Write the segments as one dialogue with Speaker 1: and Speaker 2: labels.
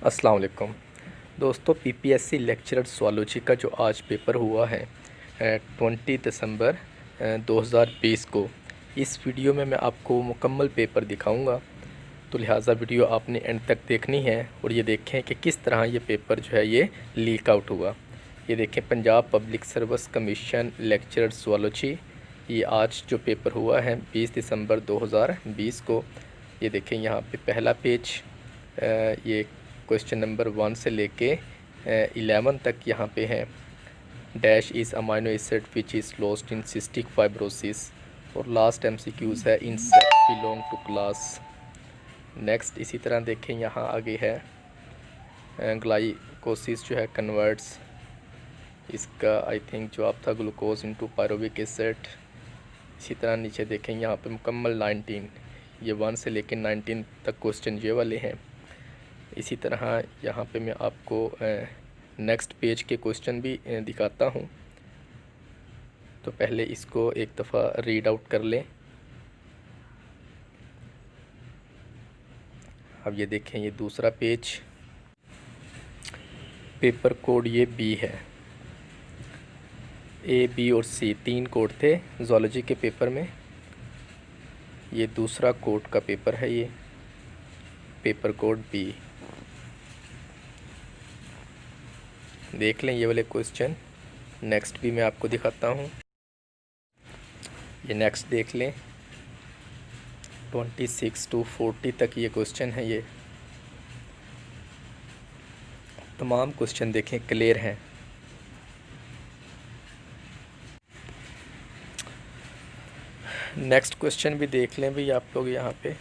Speaker 1: अस्सलाम वालेकुम दोस्तों, पीपीएससी लेक्चरर ज़ूलॉजी का जो आज पेपर हुआ है 20 दिसंबर 2020 को, इस वीडियो में मैं आपको मुकम्मल पेपर दिखाऊंगा। तो लिहाजा वीडियो आपने एंड तक देखनी है और ये देखें कि किस तरह ये पेपर जो है ये लीक आउट हुआ। ये देखें, Punjab public service commission lecturer zoology, ये आज जो पेपर हुआ है 20 दिसंबर 2020 को। ये देखें यहाँ पे पहला पेज, ये क्वेश्चन नंबर 1 से लेके 11 तक यहाँ पे है। Dash is amino acid which is lost in cystic fibrosis, और लास्ट एमसीक्यूज़ है insect belong to class. Next इसी तरह देखें, यहाँ आगे है ग्लाइकोसिस जो है कन्वर्ट्स, इसका आई थिंक जवाब था ग्लूकोज इनटू पायरुविक एसिड। इसी तरह नीचे देखें यहाँ पे मुकम्मल 19, ये 1 से लेकर 19 तक क्वेश्चन ये वाले हैं। इसी तरह यहाँ पे मैं आपको नेक्स्ट पेज के क्वेश्चन भी दिखाता हूँ। तो पहले इसको एक दफ़ा रीड आउट कर लें। अब ये देखें, ये दूसरा पेज, पेपर कोड ये बी है। ए, बी और सी 3 कोड थे ज़ूलॉजी के पेपर में। ये दूसरा कोड का पेपर है, ये पेपर कोड बी। देख लें ये वाले क्वेश्चन। नेक्स्ट भी मैं आपको दिखाता हूँ। ये नेक्स्ट देख लें, 26 to 40 तक ये क्वेश्चन है। ये तमाम क्वेश्चन देखें क्लियर हैं। नेक्स्ट क्वेश्चन भी देख लें भाई आप लोग। यहाँ पे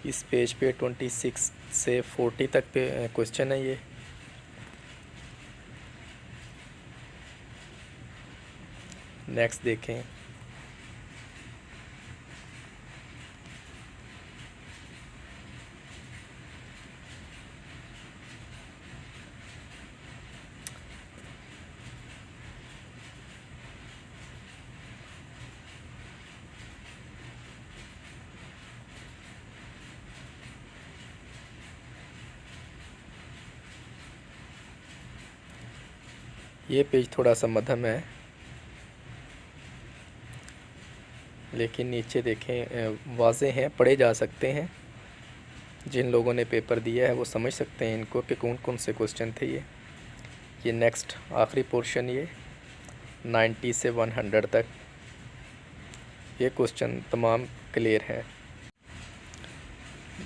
Speaker 1: इस पेज पे 26 से 40 तक पे क्वेश्चन है। ये नेक्स्ट देखें, ये पेज थोड़ा सा मध्यम है, लेकिन नीचे देखें वाज़े हैं, पढ़े जा सकते हैं। जिन लोगों ने पेपर दिया है वो समझ सकते हैं इनको कि कौन कौन से क्वेश्चन थे ये नेक्स्ट आखिरी पोर्शन, ये 90 से 100 तक ये क्वेश्चन तमाम क्लियर हैं।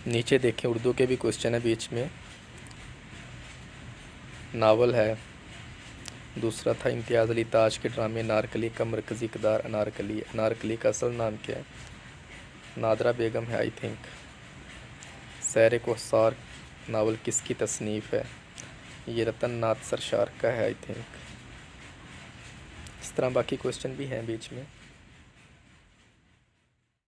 Speaker 1: नीचे देखें, उर्दू के भी क्वेश्चन है बीच में। नावल है, दूसरा था इम्तियाज़ अली ताज के ड्रामे अनारकली का मरकज़ी किरदार अनारकली। अनारकली का असल नाम क्या है? नादरा बेगम है आई थिंक। सैर कोसार नावल किसकी तसनीफ़ है? ये रतन नाथ सरशार का है आई थिंक। इस तरह बाकी क्वेश्चन भी हैं बीच में।